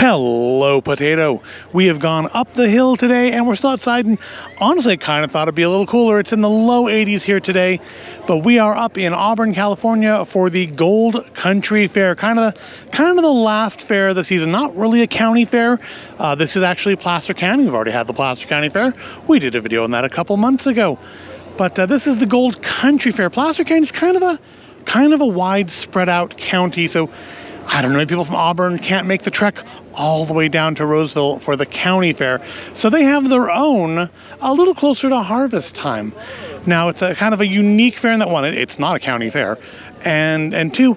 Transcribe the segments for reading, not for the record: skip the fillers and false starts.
Hello, Potato. We have gone up the hill today and we're still outside, and honestly I kind of thought it'd be a little cooler. It's in the low 80s here today, but we are up in Auburn, California for the Gold Country Fair, kind of the last fair of the season. Not really a county fair. This is actually Placer County. We've already had the Placer County Fair. We did a video on that a couple months ago, but this is the Gold Country Fair. Placer County is kind of a wide spread out county, so I don't know, people from Auburn can't make the trek all the way down to Roseville for the county fair. So they have their own a little closer to harvest time. Now it's a kind of a unique fair in that one, it's not a county fair. And two,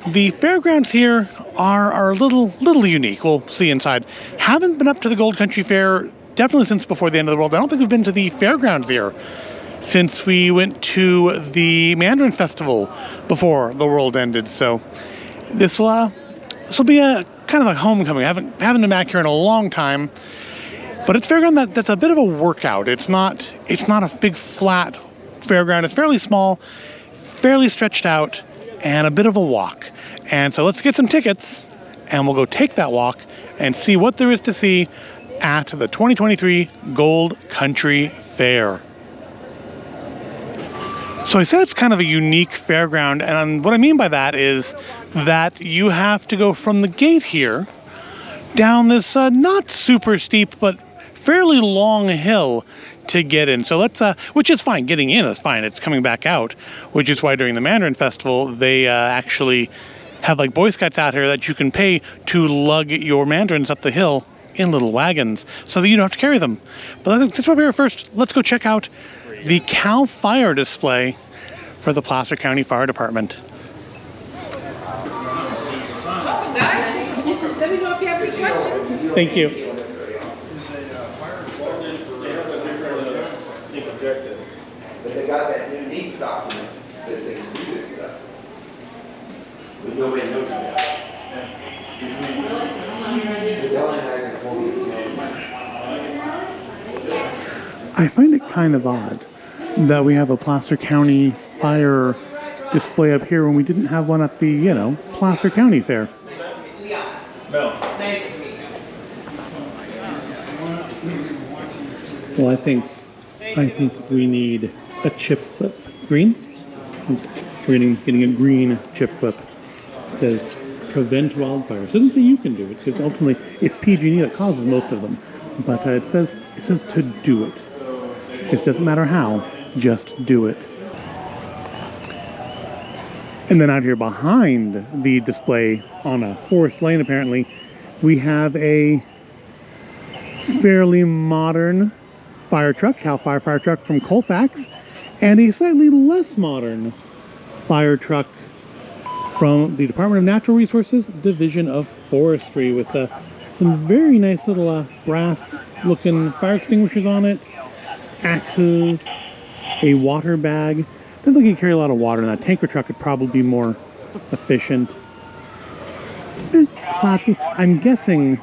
the fairgrounds here are a little unique. We'll see inside. Haven't been up to the Gold Country Fair definitely since before the end of the world. I don't think we've been to the fairgrounds here since we went to the Mandarin Festival before the world ended. So this will be a kind of a homecoming. I haven't been back here in a long time, but it's a fairground that's a bit of a workout. It's not a big flat fairground. It's fairly small, fairly stretched out, and a bit of a walk. And so let's get some tickets and we'll go take that walk and see what there is to see at the 2023 Gold Country Fair. So I said it's kind of a unique fairground, and what I mean by that is that you have to go from the gate here down this not super steep but fairly long hill to get in. So let's which is fine. Getting in is fine. It's coming back out, which is why during the Mandarin Festival they actually have like Boy Scouts out here that you can pay to lug your mandarins up the hill in little wagons so that you don't have to carry them. But I think that's why we're here first. Let's go check out the CAL FIRE display for the Placer County Fire Department. Welcome, guys. Let me know if you have any questions. Thank you. But they got that unique document that says they can do this stuff. But nobody knows that. I find it kind of odd that we have a Placer County Fire display up here when we didn't have one at the, Placer County Fair. Nice to meet you. Well, I think we need a chip clip. Green? We're getting a green chip clip. It says prevent wildfires. It doesn't say you can do it because ultimately it's PG&E that causes most of them. But it says to do it. It doesn't matter how, just do it. And then out here behind the display on a forest lane, apparently, we have a fairly modern fire truck, CAL FIRE fire truck from Colfax, and a slightly less modern fire truck from the Department of Natural Resources, Division of Forestry, with some very nice little brass-looking fire extinguishers on it, axes, a water bag. Doesn't look like you carry a lot of water in that. Tanker truck could probably be more efficient. Classic. I'm guessing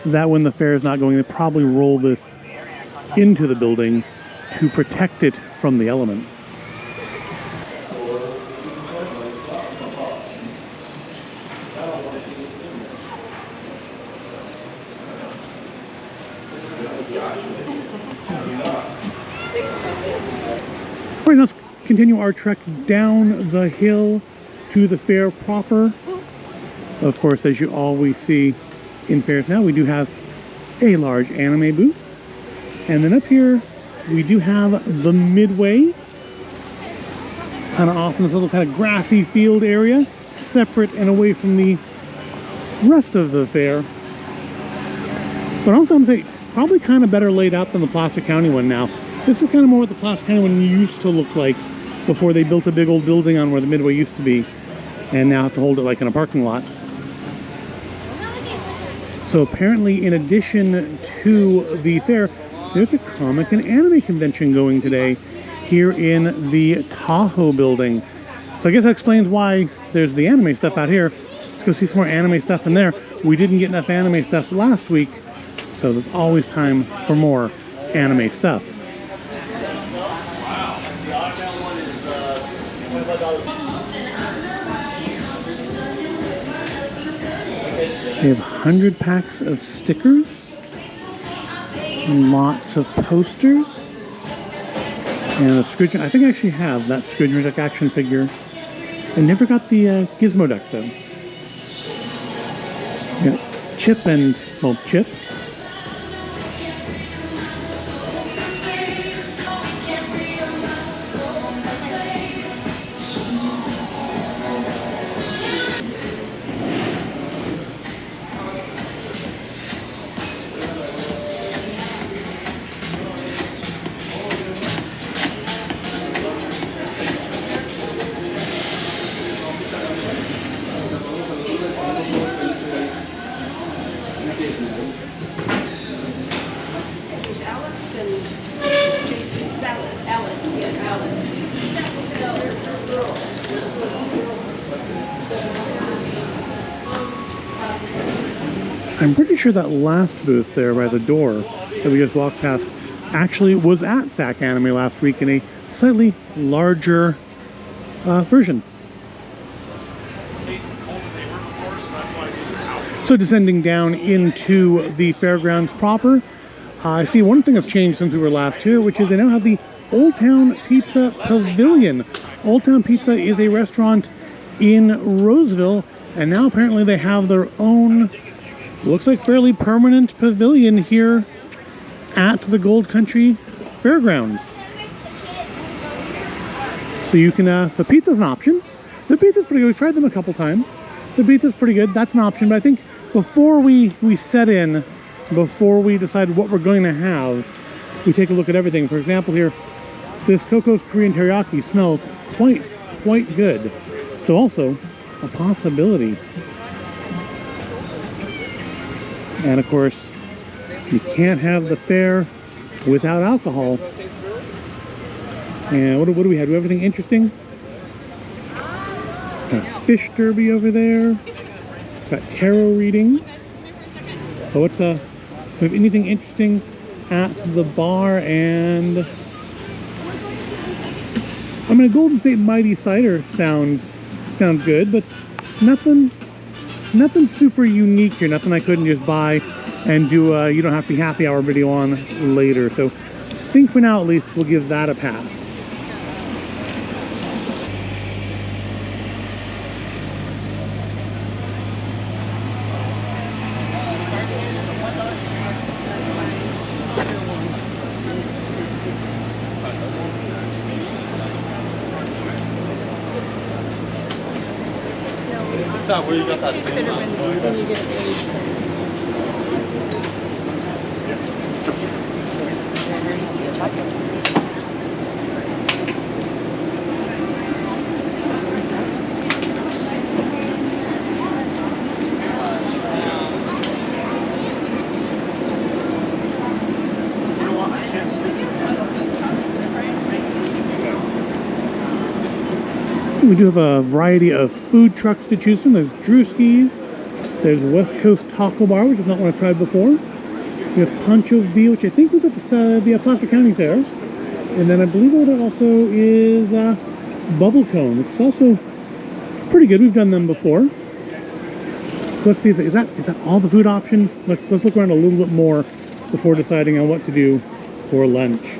that when the fair is not going, they probably roll this into the building to protect it from the elements. All right, let's continue our trek down the hill to the fair proper. Of course, as you always see in fairs now, we do have a large anime booth. And then up here, we do have the midway, kind of off in this little kind of grassy field area, separate and away from the rest of the fair. But also, I'm going to say, probably kind of better laid out than the Placer County one now. This is kind of more what the Placer County one used to look like before they built a big old building on where the midway used to be, and now have to hold it like in a parking lot. So apparently, in addition to the fair, there's a comic and anime convention going today here in the Tahoe building. So I guess that explains why there's the anime stuff out here. Let's go see some more anime stuff in there. We didn't get enough anime stuff last week, so there's always time for more anime stuff. They have 100 packs of stickers, lots of posters, and a Scrooge. I think I actually have that Scrooge McDuck action figure. I never got the Gizmo Duck though. Got Chip and, well, Chip. I'm pretty sure that last booth there by the door that we just walked past actually was at SAC Anime last week in a slightly larger version. So descending down into the fairgrounds proper, I see one thing that's changed since we were last here, which is they now have the Old Town Pizza Pavilion. Old Town Pizza is a restaurant in Roseville, and now apparently they have their own, looks like fairly permanent pavilion here at the Gold Country Fairgrounds. So you can, so pizza's an option. The pizza's pretty good. We've tried them a couple times. The pizza's pretty good. That's an option, but I think before we set in, before we decide what we're going to have, we take a look at everything. For example here, this Coco's Korean Teriyaki smells quite good. So also a possibility. And of course, you can't have the fair without alcohol. And what do we have? Do we have anything interesting? Got a fish derby over there. Got tarot readings. Oh, what's we have anything interesting at the bar? And I mean, a Golden State Mighty Cider sounds good, but nothing super unique here. Nothing I couldn't just buy and do a You Don't Have to Be Happy Hour video on later. So I think for now at least we'll give that a pass. Is that where you got that We do have a variety of food trucks to choose from. There's Drewski's, there's West Coast Taco Bar, which is not one I've tried before. We have Pancho V, which I think was at the Placer County Fair. And then I believe over there also is Bubble Cone, which is also pretty good. We've done them before. Let's see, is that all the food options? Let's look around a little bit more before deciding on what to do for lunch.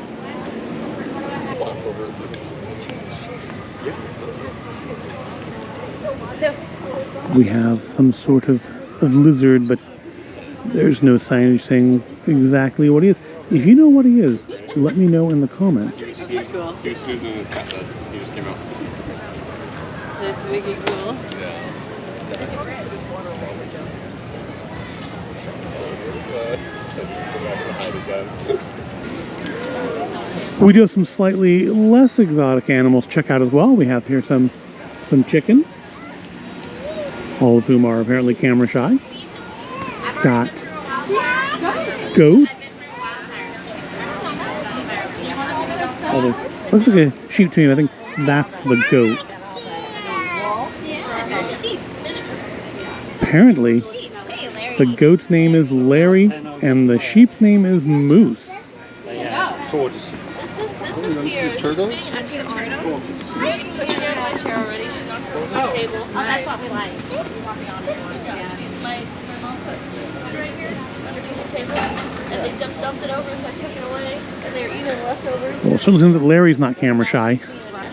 We have some sort of lizard, but there's no signage saying exactly what he is. If you know what he is, let me know in the comments. He's cool. He's snoozing his cat that he just came out. That's wicked cool. Yeah. We do have some slightly less exotic animals to check out as well. We have here some chickens, all of whom are apparently camera shy. We've got goats. Although, looks like a sheep to me. I think that's the goat. Apparently, the goat's name is Larry, and the sheep's name is Moose. Tortoise. This is turtles? She's pushing it on my chair already. She's on her table. Oh, that's what we like. my mom put chicken food right here underneath the table, and they dumped it over, so I took it away, and they were eating the leftovers. Well, it certainly seems that Larry's not camera shy.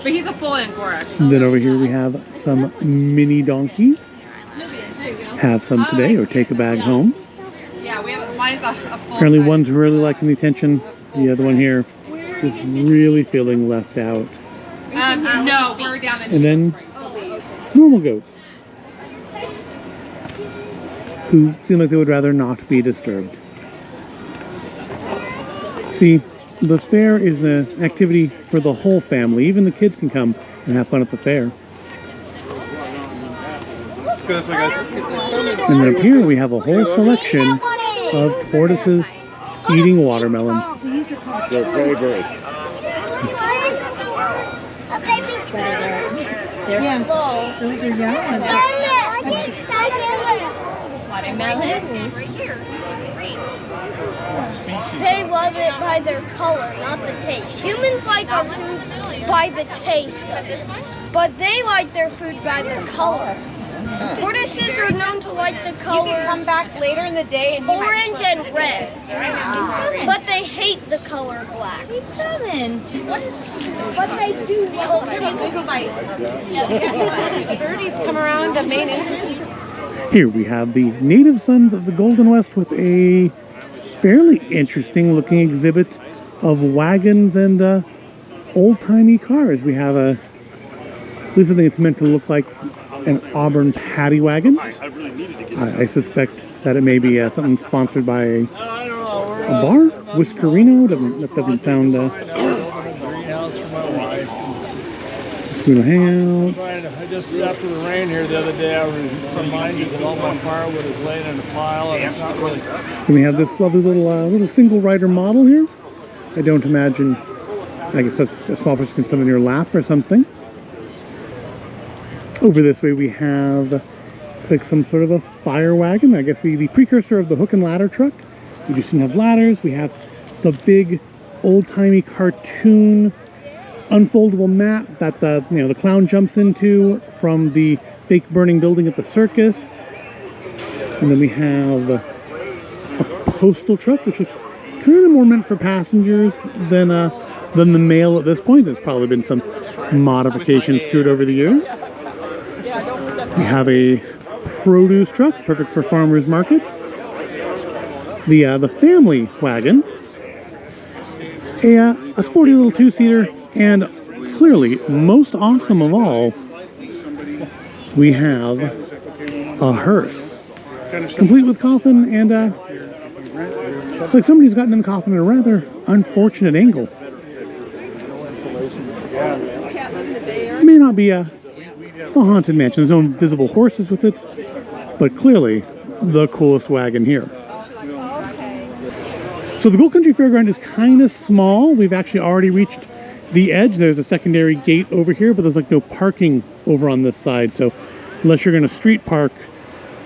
But he's a full Angkor, actually. And then over here we have some mini donkeys. Have some today or take a bag home. Yeah, we have mine's a full. Apparently size. one's really liking the attention. The other one here is really feeling left out. No, we're down in. And then normal goats, who seem like they would rather not be disturbed. See, the fair is an activity for the whole family. Even the kids can come and have fun at the fair. And then up here we have a whole selection of tortoises eating watermelon. Their favorite. They're slow. Those are young ones. Watermelon. Right here. Green. They love it by their color, not the taste. Humans like our food by the taste of it, but they like their food by the color. Tortoises are known to like the colors. You can come back later in the day and orange and red, but they hate the color black. But they do love it. the birdies come around the main entrance. Here we have the native sons of the Golden West with a fairly interesting looking exhibit of wagons and old-timey cars. We have at least I think it's meant to look like an Auburn paddy wagon. I suspect that it may be something sponsored by a bar. Whiskerino, that doesn't sound Whiskerino Hangout. Just after the rain here the other day, I was reminded that all my firewood is laying in a pile, and it's not really. And we have this lovely little single rider model here. I don't imagine. I guess that's a small person can sit on your lap or something. Over this way we have, looks like some sort of a fire wagon. I guess the precursor of the hook and ladder truck. We just didn't have ladders. We have the big old-timey cartoon unfoldable mat that the clown jumps into from the fake burning building at the circus. And then we have a postal truck, which looks kind of more meant for passengers than the mail at this point. There's probably been some modifications to it over the years. We have a produce truck, perfect for farmers markets. The family wagon, a sporty little two-seater, and clearly, most awesome of all, we have a hearse, complete with coffin, and it's like somebody's gotten in the coffin at a rather unfortunate angle. It may not be a haunted mansion. There's no invisible horses with it, but clearly the coolest wagon here. So the Gold Country Fairground is kind of small. We've actually already reached the edge. There's a secondary gate over here, but there's like no parking over on this side. So unless you're going to street park,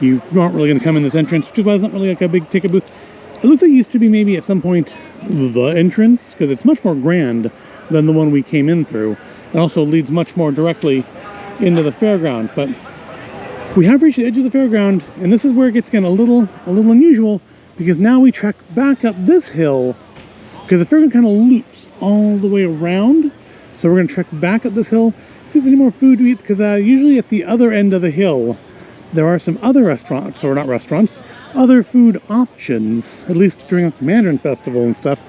you aren't really going to come in this entrance, which is why it's not really like a big ticket booth. It looks like it used to be maybe at some point the entrance, because it's much more grand than the one we came in through. It also leads much more directly into the fairground. But we have reached the edge of the fairground, and this is where it gets kind of a little unusual, because now we trek back up this hill, because the fairground kind of loops all the way around. So we're going to trek back up this hill, see if there's any more food to eat, because usually at the other end of the hill there are some other restaurants, or not restaurants, other food options, at least during the Mandarin Festival and stuff.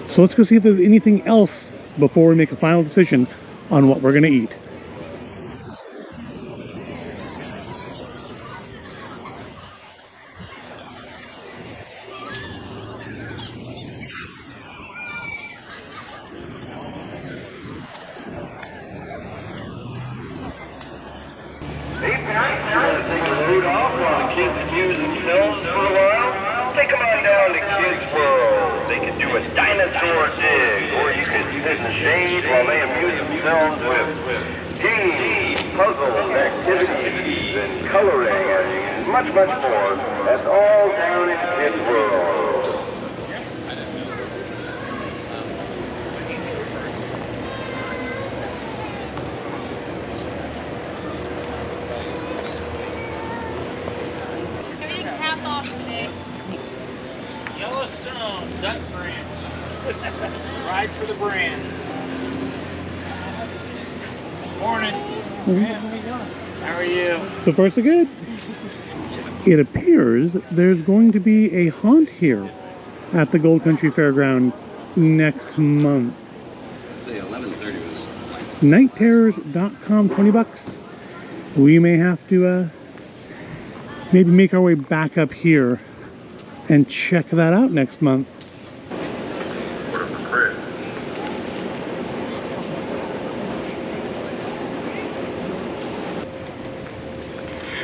So let's go see if there's anything else before we make a final decision on what we're going to eat. Ride for the brand. Morning. How are you? So far so good. It appears there's going to be a haunt here at the Gold Country Fairgrounds next month. Say 11:30 was. Nightterrors.com, $20. We may have to maybe make our way back up here and check that out next month.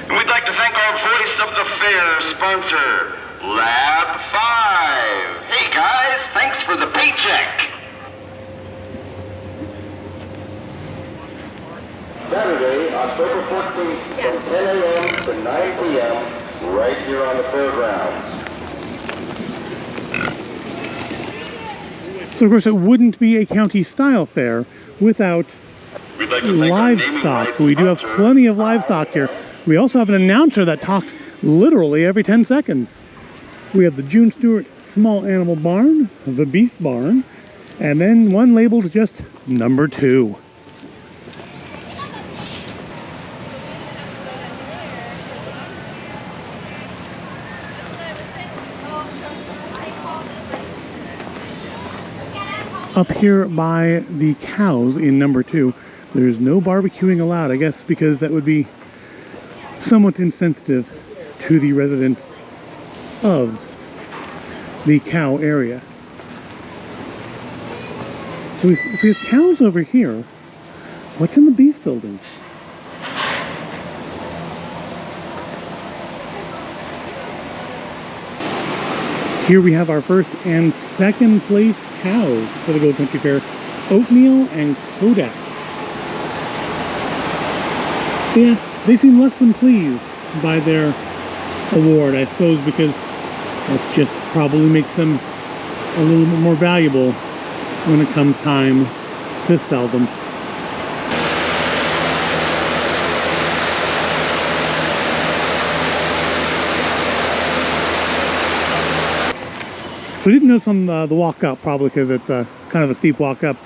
We'd like to thank our voice of the fair sponsor, Lab 5. Hey guys, thanks for the paycheck. Saturday, October 14th, from 10 a.m. to 9 p.m., right here on the fairgrounds. So of course it wouldn't be a county style fair without We'd like to thank our naming livestock. rights We do have sponsor, plenty of livestock here. We also have an announcer that talks literally every 10 seconds. We have the June Stewart Small Animal Barn, the Beef Barn, and then one labeled just number 2. Up here by the cows in number 2, there's no barbecuing allowed, I guess because that would be somewhat insensitive to the residents of the cow area. So if we have cows over here, what's in the beef building? Here we have our first and second place cows for the Gold Country Fair, Oatmeal and Kodak. Yeah, they seem less than pleased by their award, I suppose, because that just probably makes them a little bit more valuable when it comes time to sell them. So I didn't notice on the walk up, probably because it's kind of a steep walk up,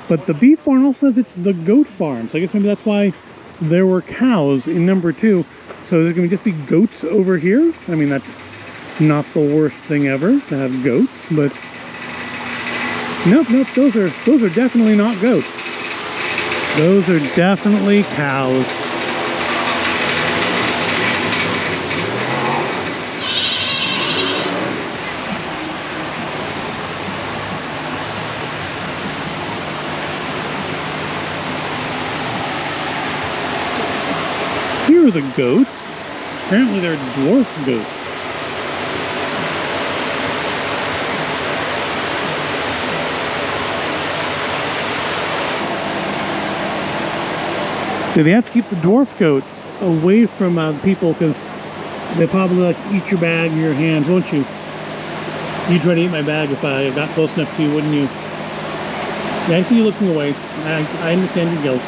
but the beef barn also says it's the goat barn, so I guess maybe that's why there were cows in number 2. So is it going to just be goats over here? I mean, that's not the worst thing ever to have goats, but nope, those are definitely not goats. Those are definitely cows. Here are the goats. Apparently they're dwarf goats. So they have to keep the dwarf goats away from the people because they probably like eat your bag in your hands, won't you? You'd try to eat my bag if I got close enough to you, wouldn't you? Yeah, I see you looking away. I understand your guilt.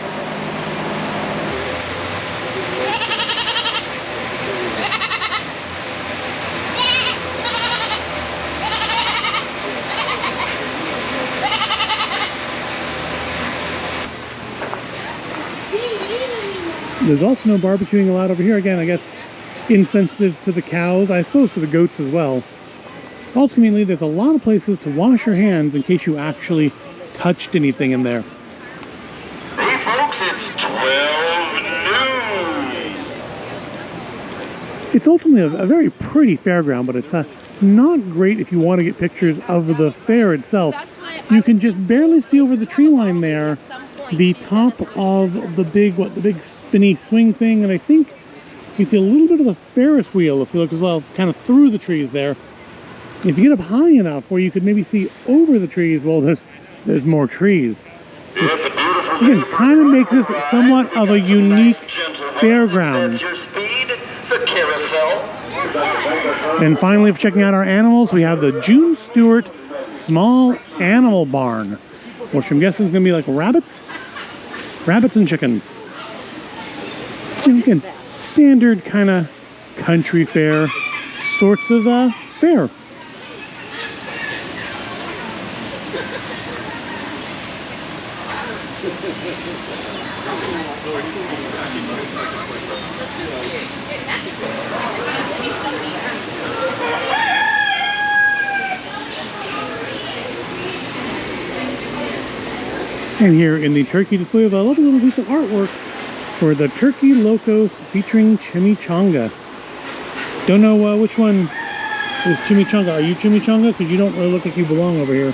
There's also no barbecuing allowed over here. Again, I guess insensitive to the cows, I suppose to the goats as well. Ultimately, there's a lot of places to wash your hands in case you actually touched anything in there. Hey folks, it's 12 noon. It's ultimately a very pretty fairground, but it's not great if you want to get pictures of the fair itself. You can just barely see over the tree line there the top of the big spinny swing thing, and I think you see a little bit of the Ferris wheel if you look as well, kind of through the trees there. If you get up high enough where you could maybe see over the trees, well, there's more trees. Which, again, kind of makes this somewhat of a unique fairground. And finally, for checking out our animals, we have the June Stewart Small Animal Barn, which I'm guessing is going to be like rabbits and chickens. And again, standard kind of country fair sorts of fair. And here in the turkey display, we have a lovely little piece of artwork for the Turkey Locos featuring chimichanga. Don't know which one is chimichanga. Are you chimichanga? Because you don't really look like you belong over here.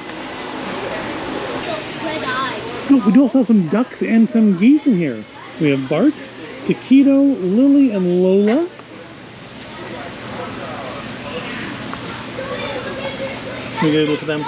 Oh, we do also have some ducks and some geese in here. We have Bart, Taquito, Lily, and Lola. Can we get a look at them?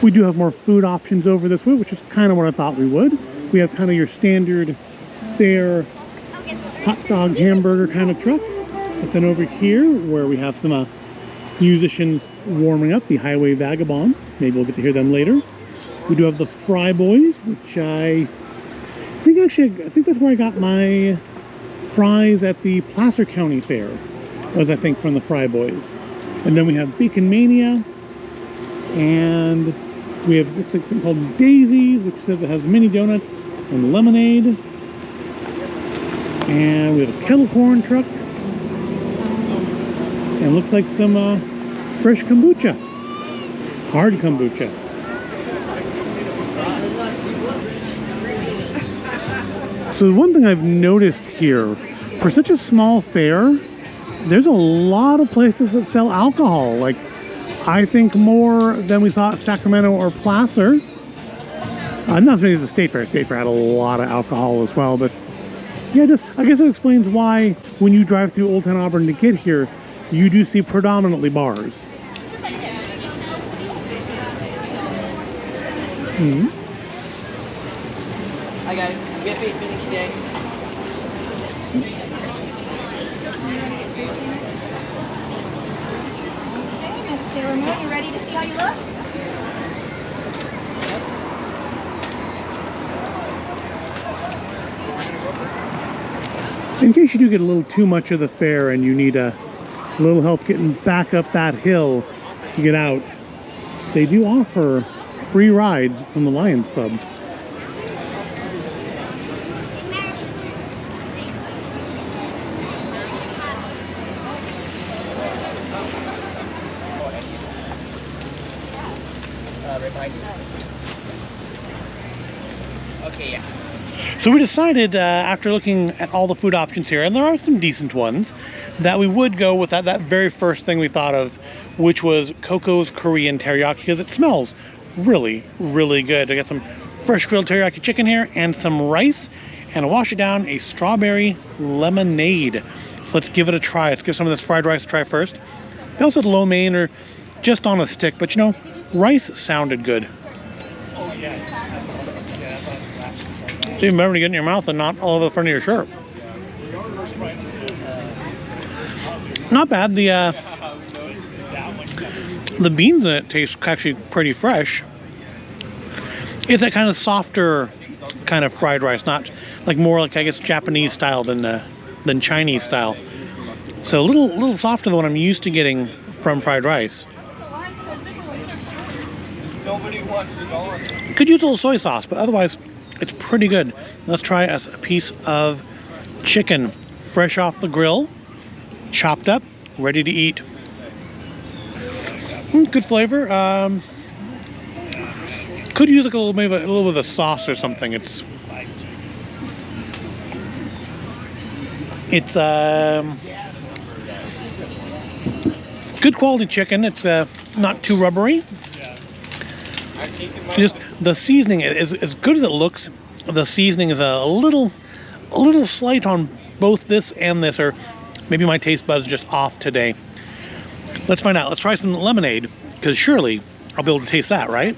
We do have more food options over this way, which is kind of what I thought we would. We have kind of your standard fare hot dog hamburger kind of truck. But then over here, where we have some musicians warming up, the Highway Vagabonds. Maybe we'll get to hear them later. We do have the Fry Boys, which I think that's where I got my fries at the Placer County Fair, was I think from the Fry Boys. And then we have Bacon Mania, and we have looks like something called Daisy's, which says it has mini donuts and lemonade. And we have a kettle corn truck. And it looks like some fresh kombucha. Hard kombucha. So one thing I've noticed here, for such a small fair, there's a lot of places that sell alcohol. Like, I think more than we saw at Sacramento or Placer. Not as many as the State Fair. State Fair had a lot of alcohol as well, but yeah, I guess it explains why when you drive through Old Town Auburn to get here, you do see predominantly bars. Mm-hmm. Hi guys, we have face meeting today. Sarah, you ready to see how you look? In case you do get a little too much of the fair and you need a little help getting back up that hill to get out, they do offer free rides from the Lions Club. Okay, yeah. So we decided, after looking at all the food options here, and there are some decent ones, that we would go with that very first thing we thought of, which was Coco's Korean Teriyaki, because it smells really, really good. I got some fresh grilled teriyaki chicken here and some rice, and I'll wash it down a strawberry lemonade. So let's give it a try. Let's give some of this fried rice a try first. They also had lo mein or just on a stick, but you know, rice sounded good. Oh, yeah. It's even better to get in your mouth and not all over the front of your shirt. Not bad. The beans in it taste actually pretty fresh. It's that kind of softer kind of fried rice, not like more like, I guess, Japanese style than Chinese style. So a little softer than what I'm used to getting from fried rice. Nobody wants to go on it. Could use a little soy sauce, but otherwise it's pretty good. Let's try a piece of chicken fresh off the grill, chopped up, ready to eat. Good flavor. Could use like a little bit of a sauce or something. It's good quality chicken. It's not too rubbery. Just the seasoning is as good as it looks. The seasoning is a little slight on both this and this, or maybe my taste buds just off today. Let's find out. Let's try some lemonade, because surely I'll be able to taste that, right?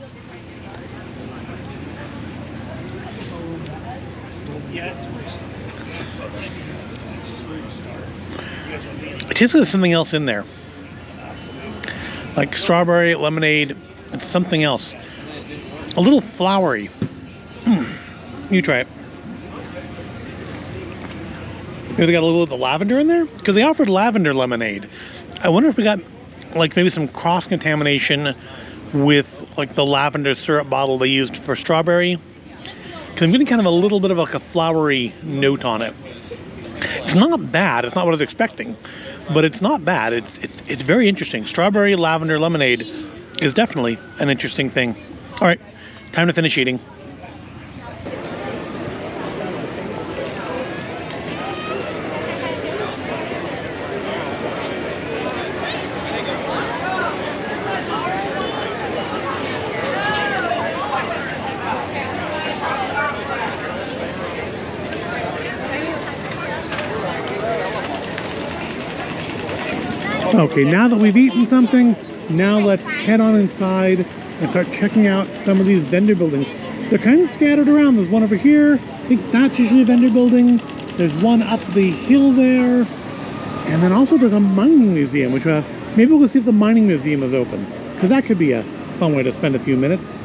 It tastes like there's something else in there, like strawberry lemonade and something else. A little flowery. You try it. Maybe they got a little of the lavender in there? Because they offered lavender lemonade. I wonder if we got like maybe some cross-contamination with like the lavender syrup bottle they used for strawberry. Because I'm getting kind of a little bit of like a flowery note on it. It's not bad. It's not what I was expecting. But it's not bad. It's very interesting. Strawberry lavender lemonade is definitely an interesting thing. All right, time to finish eating. Okay, now that we've eaten something, now let's head on inside and start checking out some of these vendor buildings. They're kind of scattered around. There's one over here. I think that's usually a vendor building. There's one up the hill there. And then also there's a mining museum, which maybe we'll go see if the mining museum is open, because that could be a fun way to spend a few minutes.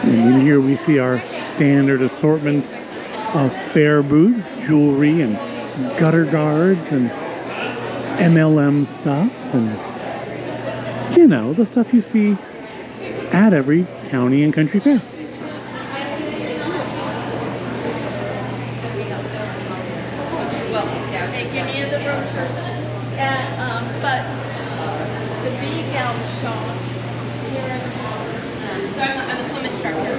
And in here we see our standard assortment of fair booths, jewelry and gutter guards and MLM stuff, and you know, the stuff you see at every county and country fair. Take any of the brochures. But the big shop here. So I'm a swim instructor.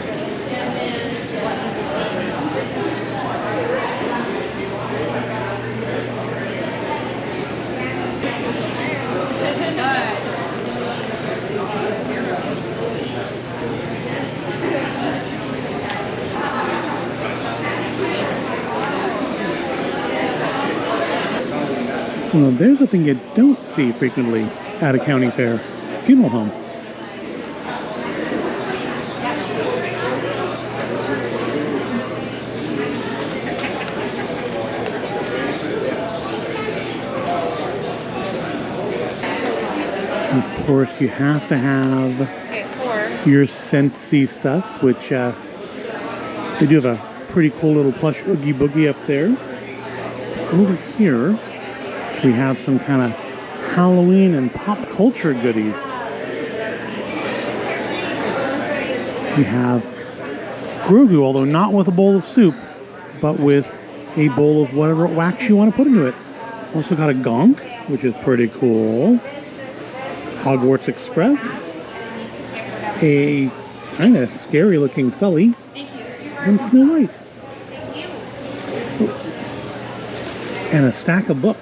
And then Well, there's a thing you don't see frequently at a county fair: funeral home. Of course, you have to have your Scentsy stuff, which they do have a pretty cool little plush Oogie Boogie up there. Over here, we have some kind of Halloween and pop culture goodies. We have Grogu, although not with a bowl of soup, but with a bowl of whatever wax you want to put into it. Also got a Gonk, which is pretty cool. Hogwarts Express. A kind of scary looking Sully. And Snow White. And a stack of books.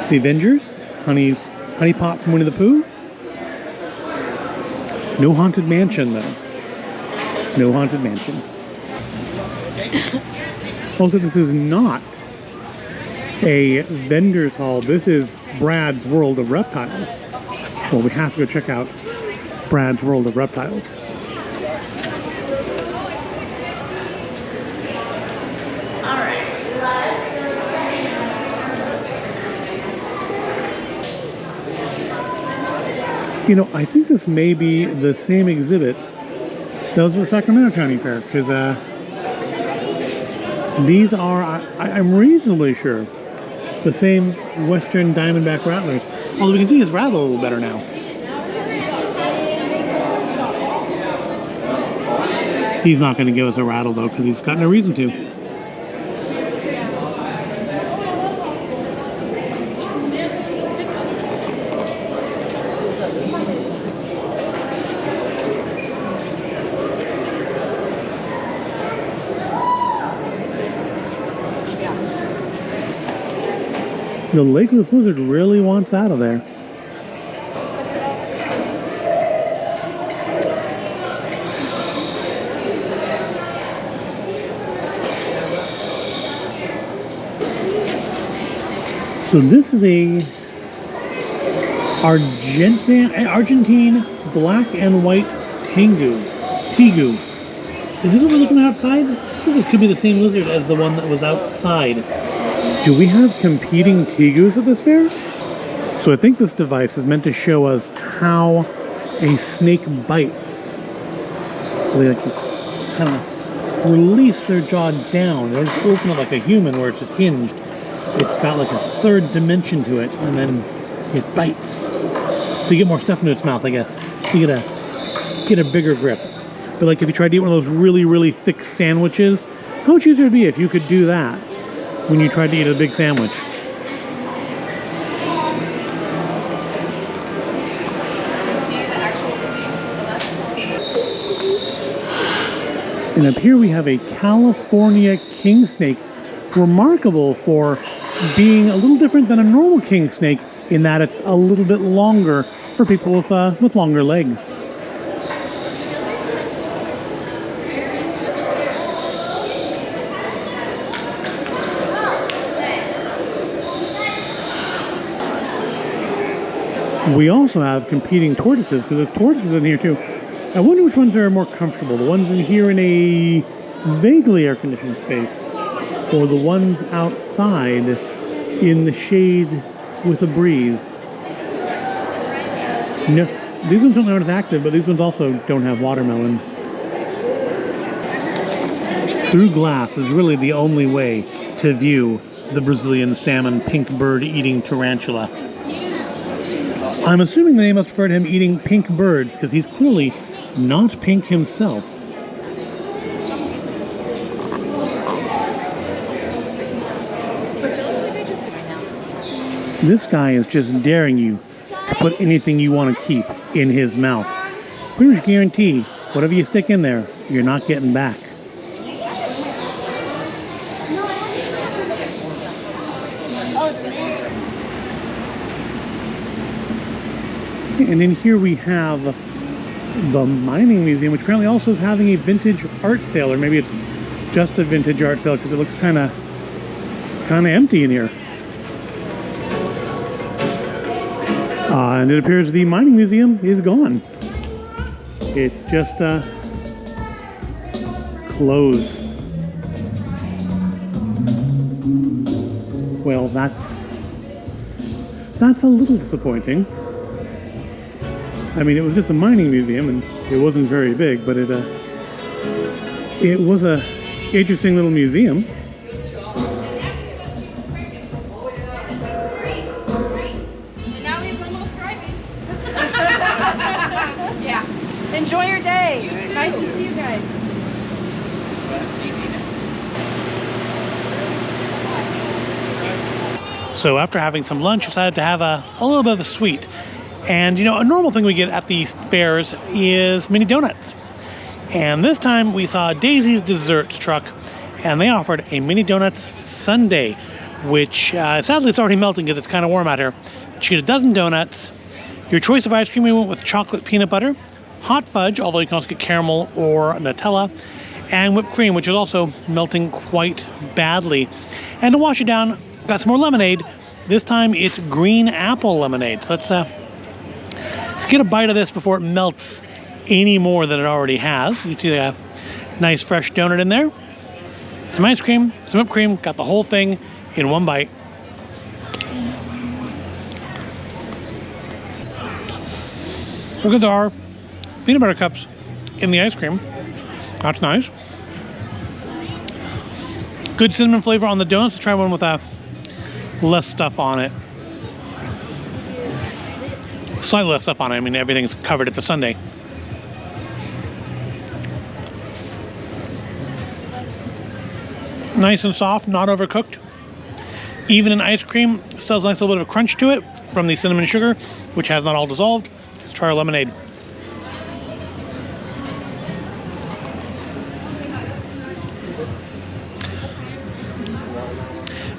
The Avengers, Honey Pot from Winnie the Pooh. No Haunted Mansion, though. No Haunted Mansion. Also, this is not a vendor's hall. This is Brad's World of Reptiles. Well, we have to go check out Brad's World of Reptiles. You know, I think this may be the same exhibit that was at the Sacramento County Fair, because these are, I'm reasonably sure, the same Western Diamondback rattlers. Although we can see his rattle a little better now. He's not going to give us a rattle, though, because he's got no reason to. The legless lizard really wants out of there. So this is a Argentine black and white tegu. Is this what we're looking at outside? I think this could be the same lizard as the one that was outside. Do we have competing tegus at this fair? So I think this device is meant to show us how a snake bites. So they like kind of release their jaw down. They don't just open it like a human where it's just hinged. It's got like a third dimension to it, and then it bites. So you get more stuff into its mouth, I guess. You get a bigger grip. But like if you tried to eat one of those really, really thick sandwiches, how much easier would it be if you could do that when you tried to eat a big sandwich? And up here we have a California king snake, remarkable for being a little different than a normal king snake in that it's a little bit longer for people with longer legs. We also have competing tortoises, because there's tortoises in here too. I wonder which ones are more comfortable. The ones in here in a vaguely air-conditioned space, or the ones outside in the shade with a breeze. No, these ones aren't as active, but these ones also don't have watermelon. Through glass is really the only way to view the Brazilian salmon pink bird eating tarantula. I'm assuming they must refer to him eating pink birds, because he's clearly not pink himself. This guy is just daring you to put anything you want to keep in his mouth. Pretty much guarantee, whatever you stick in there, you're not getting back. And in here we have the Mining Museum, which apparently also is having a vintage art sale, or maybe it's just a vintage art sale because it looks kind of empty in here. And it appears the Mining Museum is gone. It's just closed. Well, that's a little disappointing. I mean, it was just a mining museum, and it wasn't very big, but it was a interesting little museum. And now he's almost driving. Yeah. Enjoy your day. Nice to see you guys. So after having some lunch, decided to have a little bit of a sweet. And you know, a normal thing we get at these fairs is mini donuts. And this time we saw Daisy's Desserts truck, and they offered a mini donuts sundae, which sadly it's already melting because it's kind of warm out here. But you get a dozen donuts. Your choice of ice cream, we went with chocolate peanut butter, hot fudge, although you can also get caramel or Nutella, and whipped cream, which is also melting quite badly. And to wash it down, got some more lemonade. This time it's green apple lemonade. So let's get a bite of this before it melts any more than it already has. You see a nice fresh donut in there. Some ice cream, some whipped cream, got the whole thing in one bite. Look at there are peanut butter cups in the ice cream. That's nice. Good cinnamon flavor on the donuts. Let's try one with less stuff on it. Slightly less stuff on it. I mean, everything's covered at the sundae. Nice and soft, not overcooked. Even in ice cream, still has a nice little bit of a crunch to it from the cinnamon sugar, which has not all dissolved. Let's try our lemonade.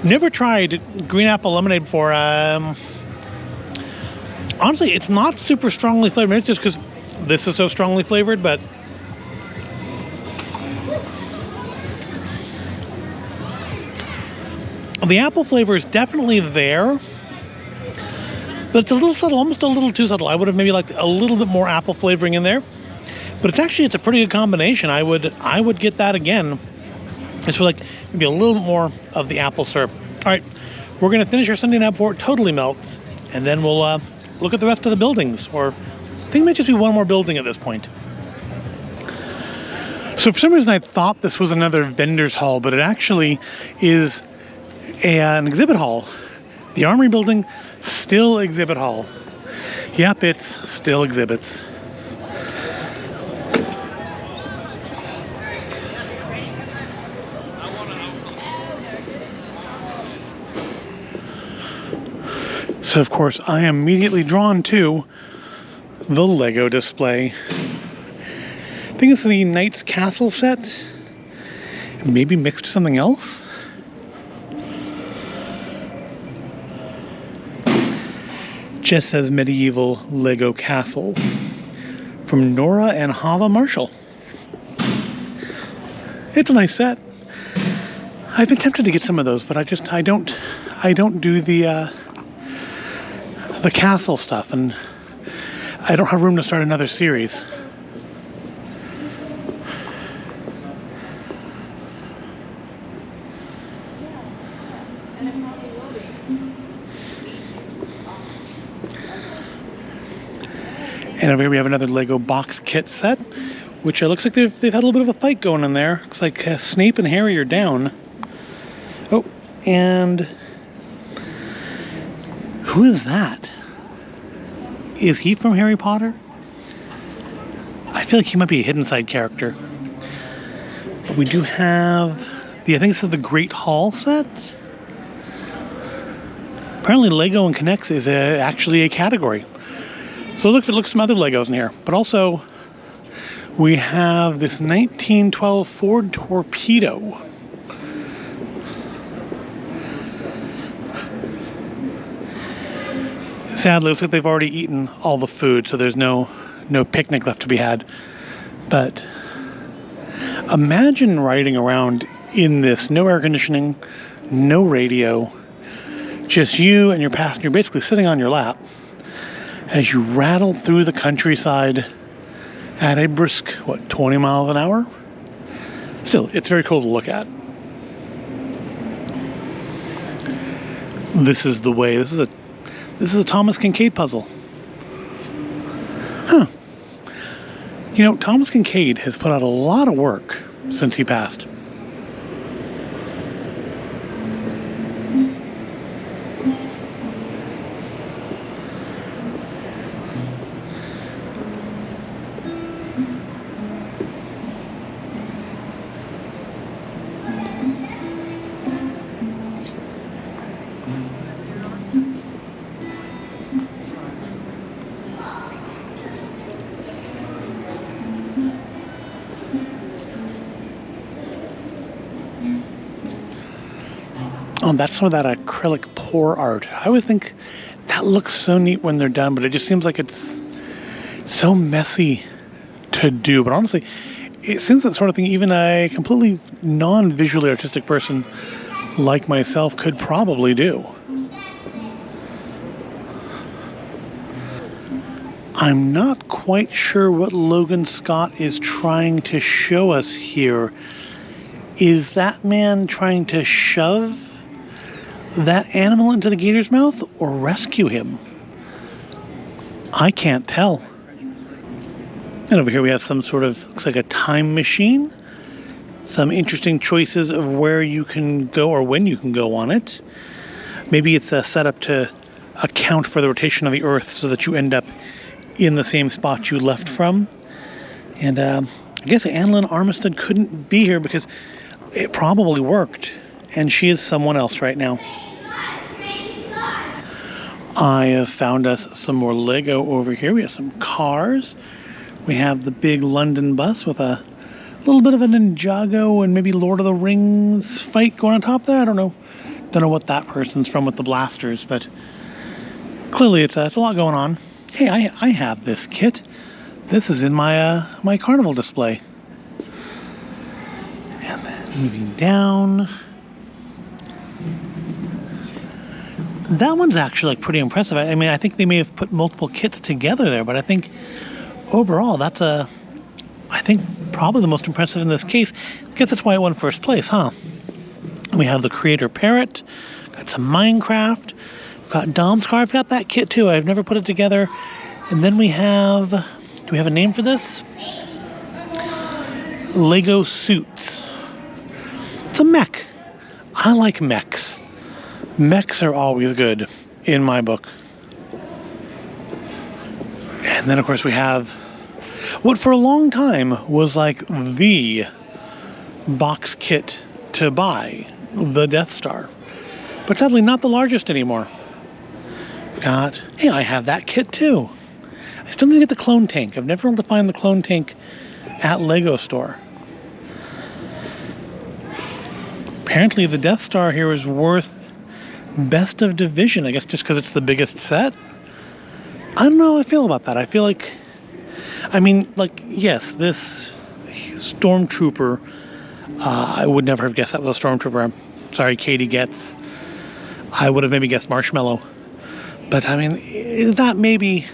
Never tried green apple lemonade before. Honestly, it's not super strongly flavored. It's just because this is so strongly flavored, but the apple flavor is definitely there, but it's a little subtle, almost a little too subtle. I would have maybe liked a little bit more apple flavoring in there. But it's a pretty good combination. I would get that again. It's for like maybe a little bit more of the apple syrup. All right, we're gonna finish our Sunday nap before it totally melts, and then we'll look at the rest of the buildings. Or I think it might just be one more building at this point. So for some reason I thought this was another vendor's hall, but it actually is an exhibit hall. The Armory building, still exhibit hall. Yep, it's still exhibits. So of course I am immediately drawn to the Lego display. I think it's the Knight's Castle set. Maybe mixed something else. Just says medieval Lego castles from Nora and Hava Marshall. It's a nice set. I've been tempted to get some of those, but I don't do the castle stuff, and I don't have room to start another series. And over here we have another Lego box kit set, which looks like they've had a little bit of a fight going on there. Looks like Snape and Harry are down. Oh, and who is that? Is he from Harry Potter? I feel like he might be a hidden side character. But we do have I think this is the Great Hall set. Apparently Lego and Connects is actually a category. So look some other Legos in here. But also, we have this 1912 Ford Torpedo. Sadly, it looks like they've already eaten all the food, so there's no picnic left to be had. But imagine riding around in this, no air conditioning, no radio, just you and your passenger basically sitting on your lap as you rattle through the countryside at a brisk, 20 miles an hour? Still, it's very cool to look at. This is the way. This is a Thomas Kincaid puzzle. Huh. You know, Thomas Kincaid has put out a lot of work since he passed. Oh, that's some of that acrylic pour art. I always think that looks so neat when they're done, but it just seems like it's so messy to do. But honestly, it seems that sort of thing even a completely non-visually artistic person like myself could probably do. I'm not quite sure what Logan Scott is trying to show us here. Is that man trying to shove that animal into the gator's mouth or rescue him? I can't tell. And over here we have some sort of, looks like a time machine. Some interesting choices of where you can go or when you can go on it. Maybe it's set up to account for the rotation of the Earth so that you end up in the same spot you left from. And I guess Annalyn Armistead couldn't be here because it probably worked. And she is someone else right now. I have found us some more Lego over here. We have some cars. We have the big London bus with a little bit of a Ninjago and maybe Lord of the Rings fight going on top there. I don't know. Don't know what that person's from with the blasters, but clearly it's a lot going on. Hey, I have this kit. This is in my my carnival display. And then moving down. That one's actually pretty impressive. I mean, I think they may have put multiple kits together there, but I think overall that's a I think probably the most impressive in this case. I guess that's why it won first place, huh? We have the Creator Parrot, got some Minecraft, got Dom's car. I've got that kit too. I've never put it together. And then we have, do we have a name for this? Lego Suits. It's a mech. I like mechs. Mechs are always good in my book. And then of course we have what for a long time was like the box kit to buy, the Death Star. But sadly not the largest anymore. We've got, hey, I have that kit too. I still need to get the clone tank. I've never been able to find the clone tank at Lego Store. Apparently the Death Star here is worth best of division, I guess just because it's the biggest set. I don't know how I feel about that. I feel like, I mean, like, yes, this Stormtrooper, I would never have guessed that was a Stormtrooper. I'm sorry, Katie Getz. I would have maybe guessed Marshmallow. But I mean, is that maybe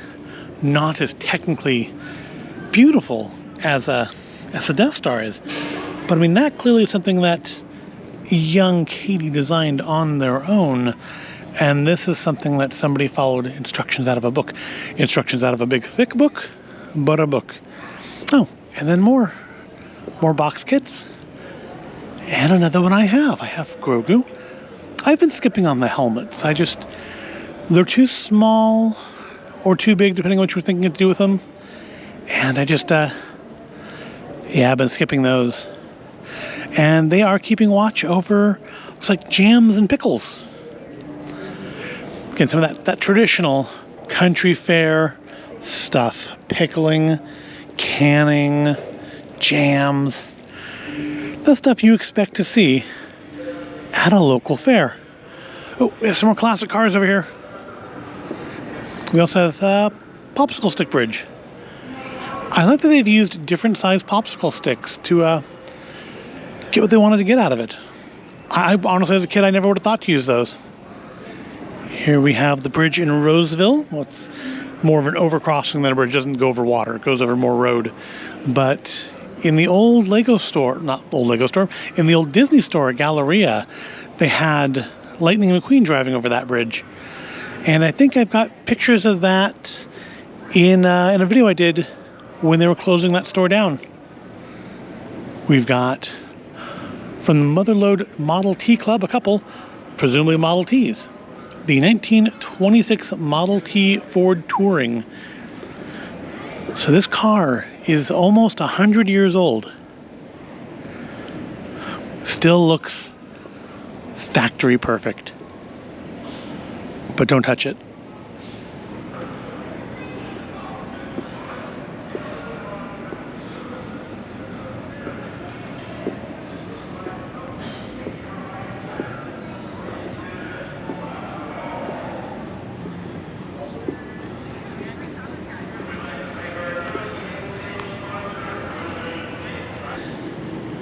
not as technically beautiful as the Death Star is? But I mean, that clearly is something that young Katie designed on their own, and this is something that somebody followed instructions out of a book. Instructions out of a big thick book, but a book. Oh, and then more box kits. And another one I have Grogu. I've been skipping on the helmets. They're too small or too big, depending on what you're thinking to do with them. And I just, yeah, I've been skipping those. And they are keeping watch over, looks like jams and pickles. Again, some of that traditional country fair stuff. Pickling, canning, jams. The stuff you expect to see at a local fair. Oh, we have some more classic cars over here. We also have popsicle stick bridge. I like that they've used different size popsicle sticks to get what they wanted to get out of it. I honestly, as a kid, I never would have thought to use those. Here we have the bridge in Roseville. Well, it's more of an overcrossing than a bridge. It doesn't go over water. It goes over more road. But in the old Lego store, not old Lego store, in the old Disney store, Galleria, they had Lightning McQueen driving over that bridge. And I think I've got pictures of that in a video I did when they were closing that store down. We've got from the Motherlode Model T Club, a couple, presumably Model Ts. The 1926 Model T Ford Touring. So this car is almost 100 years old. Still looks factory perfect. But don't touch it.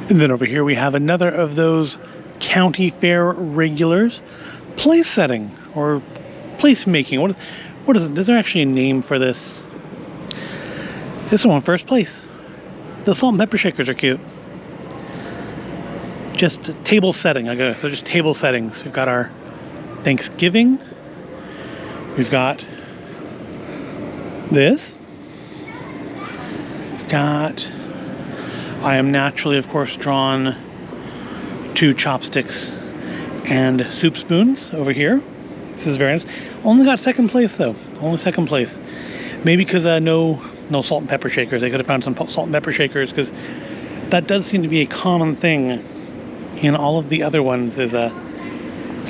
And then over here we have another of those county fair regulars. Place setting or place making. What is it? Is there actually a name for this? This one, first place. The salt and pepper shakers are cute. Just table setting. So just table settings. We've got our Thanksgiving. We've got this. We've got, I am naturally, of course, drawn to chopsticks and soup spoons over here. This is very nice. Only got second place though. Only second place. Maybe because no salt and pepper shakers. They could have found some salt and pepper shakers, because that does seem to be a common thing in all of the other ones. Is so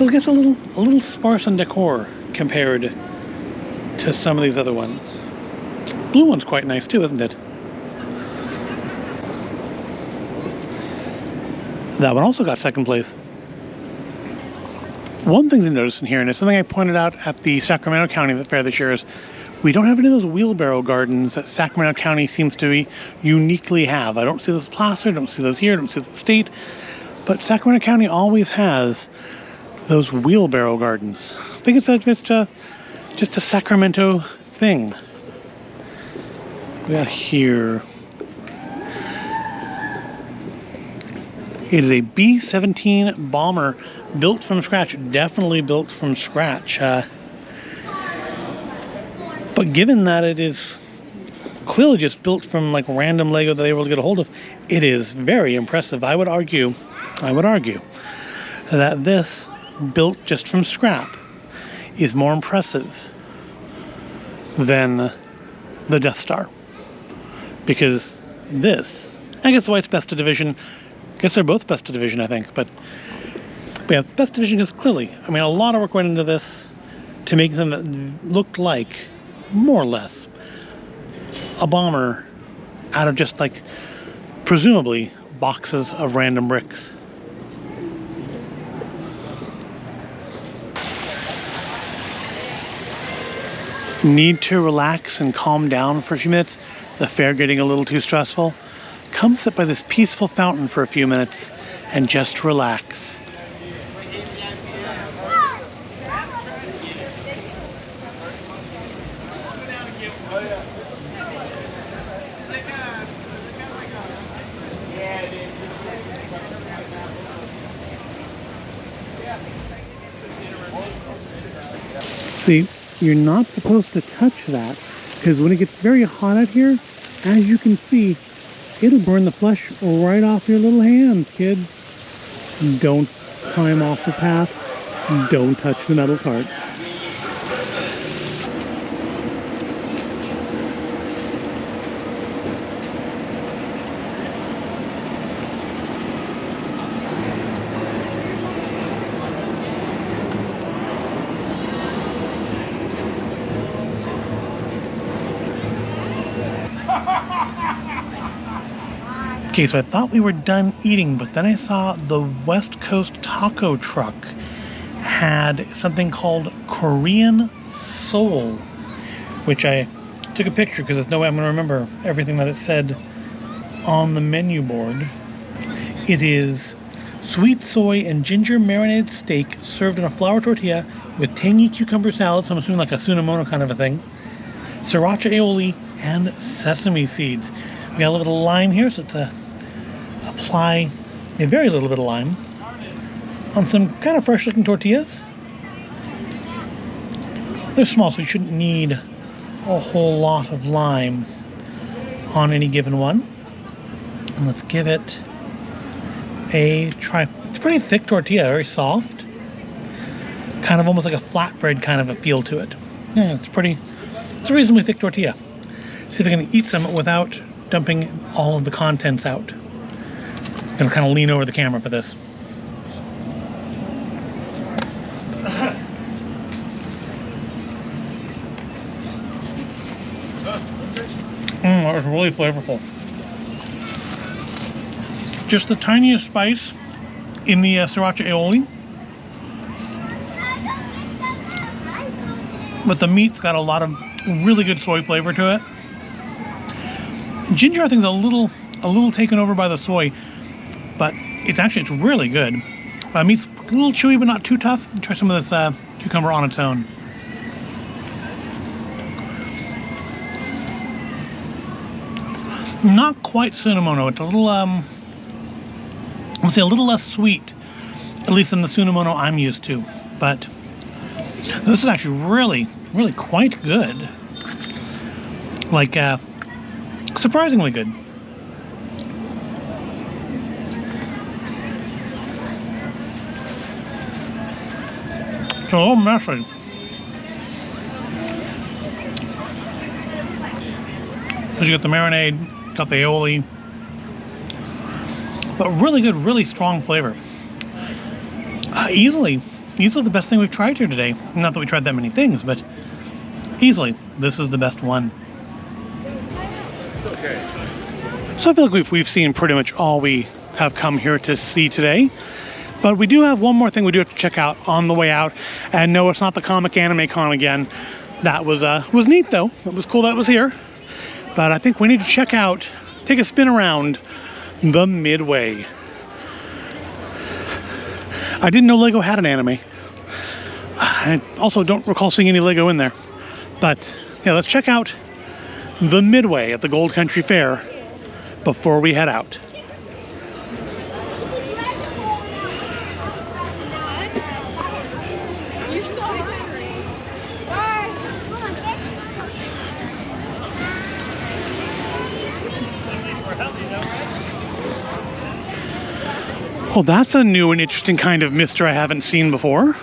I guess a little sparse on decor compared to some of these other ones. Blue one's quite nice too, isn't it? That one also got second place. One thing to notice in here, and it's something I pointed out at the Sacramento County Fair this year, is we don't have any of those wheelbarrow gardens that Sacramento County seems to uniquely have. I don't see those plastered, I don't see those here, I don't see those at the state, but Sacramento County always has those wheelbarrow gardens. I think it's just a Sacramento thing. We got here. It is a B-17 bomber built from scratch, definitely built from scratch. But given that it is clearly just built from like random Lego that they were able to get a hold of, it is very impressive. I would argue that this, built just from scrap, is more impressive than the Death Star. Because this, I guess why it's best of division. I guess they're both best of division, I think. But yeah, best of division because clearly, I mean, a lot of work went into this to make them that looked like, more or less, a bomber out of just like, presumably, boxes of random bricks. Need to relax and calm down for a few minutes. The fair getting a little too stressful. Come sit by this peaceful fountain for a few minutes and just relax. See, you're not supposed to touch that because when it gets very hot out here, as you can see, it'll burn the flesh right off your little hands, kids. Don't climb off the path. Don't touch the metal cart. Okay, so I thought we were done eating, but then I saw the West Coast taco truck had something called Korean Soul, which I took a picture because there's no way I'm going to remember everything that it said on the menu board. It is sweet soy and ginger marinated steak served in a flour tortilla with tangy cucumber salad, so I'm assuming like a sunamono kind of a thing, sriracha aioli, and sesame seeds. We got a little bit of lime here, so to apply a very little bit of lime on some kind of fresh looking tortillas. They're small, so you shouldn't need a whole lot of lime on any given one. And let's give it a try. It's a pretty thick tortilla, very soft. Kind of almost like a flatbread kind of a feel to it. Yeah, it's a reasonably thick tortilla. See if I can eat some without dumping all of the contents out. I'm gonna kind of lean over the camera for this. That was really flavorful. Just the tiniest spice in the sriracha aioli. But the meat's got a lot of really good soy flavor to it. Ginger, I think, is a little taken over by the soy, but it's really good. Meat's a little chewy, but not too tough. Try some of this cucumber on its own. Not quite sunamono. It's a little, I would say a little less sweet, at least than the sunamono I'm used to. But this is actually really quite good. Like, surprisingly good. It's a little messy. Because you got the marinade, got the aioli, but really good, really strong flavor. Easily the best thing we've tried here today. Not that we tried that many things, but easily, this is the best one. It's okay. So I feel like we've seen pretty much all we have come here to see today. But we do have one more thing we do have to check out on the way out. And no, it's not the Comic Anime Con again. That was neat though. It was cool that it was here. But I think we need to take a spin around the Midway. I didn't know Lego had an anime. I also don't recall seeing any Lego in there. But yeah, let's check out the Midway at the Gold Country Fair before we head out. Well, that's a new and interesting kind of mister I haven't seen before.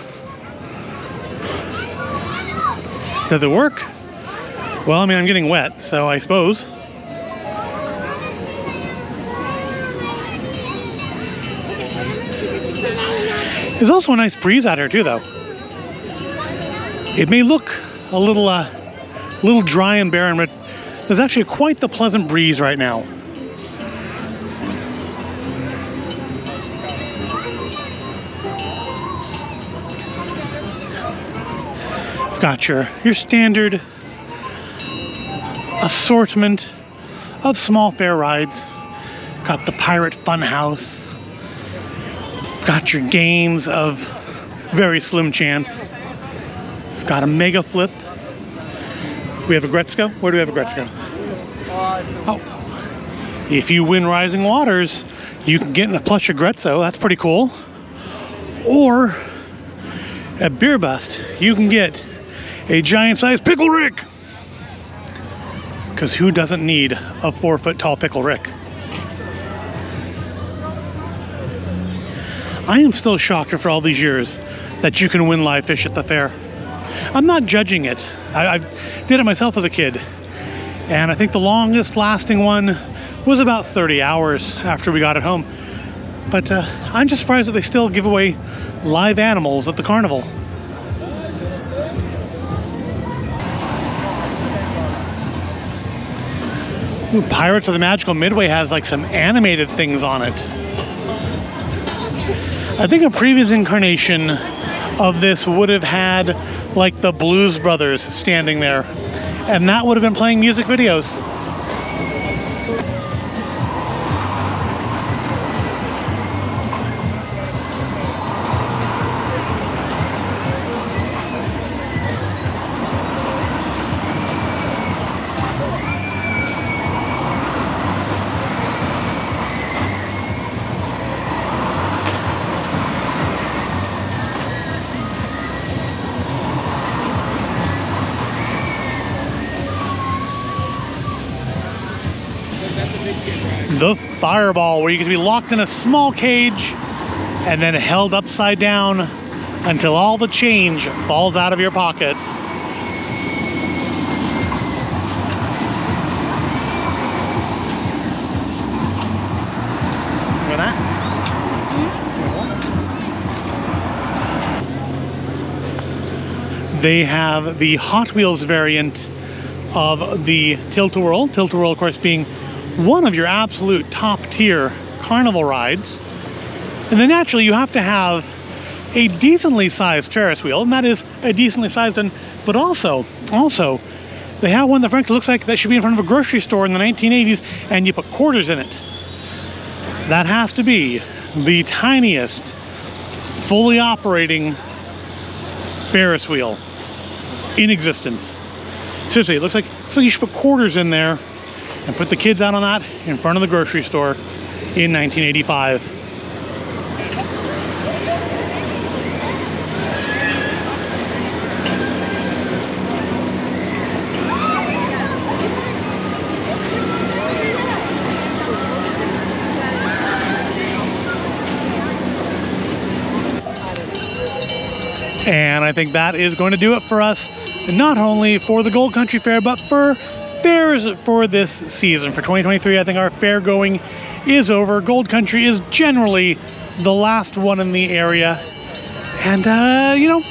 Does it work? Well, I mean, I'm getting wet, so I suppose. There's also a nice breeze out here too, though. It may look a little dry and barren, but there's actually quite the pleasant breeze right now. You've got your standard assortment of small fair rides. Got the Pirate Fun House. Got your games of very slim chance. We've got a mega flip. We have a Gretzko. Where do we have a Gretzko? Oh. If you win Rising Waters, you can get in a plush of Gretzo. That's pretty cool. Or at Beer Bust, you can get a giant-sized Pickle Rick. Because who doesn't need a 4-foot-tall Pickle Rick? I am still shocked after all these years that you can win live fish at the fair. I'm not judging it. I did it myself as a kid. And I think the longest lasting one was about 30 hours after we got it home. But I'm just surprised that they still give away live animals at the carnival. Ooh, Pirates of the Magical Midway has like some animated things on it. I think a previous incarnation of this would have had like the Blues Brothers standing there, and that would have been playing music videos. The Fireball, where you can be locked in a small cage and then held upside down until all the change falls out of your pockets. Look at that. They have the Hot Wheels variant of the Tilt-A-Whirl. Tilt-A-Whirl, of course, being one of your absolute top tier carnival rides. And then naturally you have to have a decently sized Ferris wheel, and that is a decently sized one, but also they have one that frankly looks like that should be in front of a grocery store in the 1980s, and you put quarters in it. That has to be the tiniest fully operating Ferris wheel in existence. Seriously, it looks like you should put quarters in there and put the kids out on that in front of the grocery store in 1985. And I think that is going to do it for us, not only for the Gold Country Fair, but for fairs for this season. For 2023, I think our fair going is over. Gold Country is generally the last one in the area. And, you know,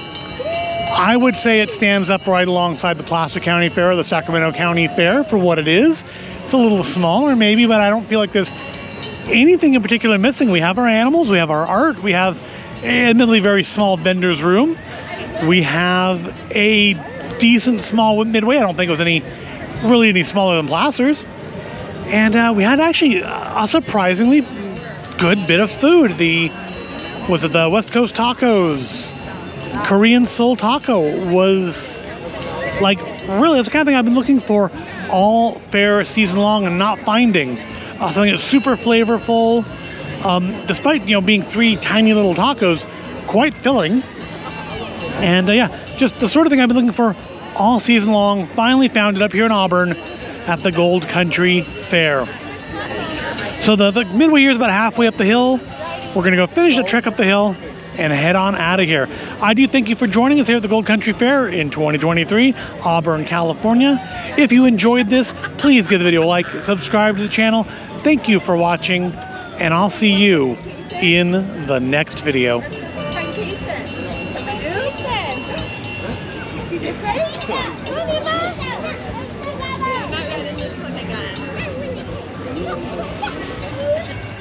I would say it stands up right alongside the Placer County Fair or the Sacramento County Fair for what it is. It's a little smaller maybe, but I don't feel like there's anything in particular missing. We have our animals, we have our art, we have admittedly very small vendor's room. We have a decent small midway. I don't think it was really any smaller than Placer's. And we had actually a surprisingly good bit of food. Was it the West Coast Tacos? Korean Soul Taco was like, really, it's the kind of thing I've been looking for all fair season long and not finding. Something that's super flavorful, despite, you know, being 3 tiny little tacos, quite filling. And yeah, just the sort of thing I've been looking for all season long. Finally found it up here in Auburn at the Gold Country Fair. So the midway here is about halfway up the hill. We're gonna go finish the trek up the hill and head on out of here. I do thank you for joining us here at the Gold Country Fair in 2023, Auburn, California. If you enjoyed this, please give the video a like, subscribe to the channel. Thank you for watching, and I'll see you in the next video. Ready?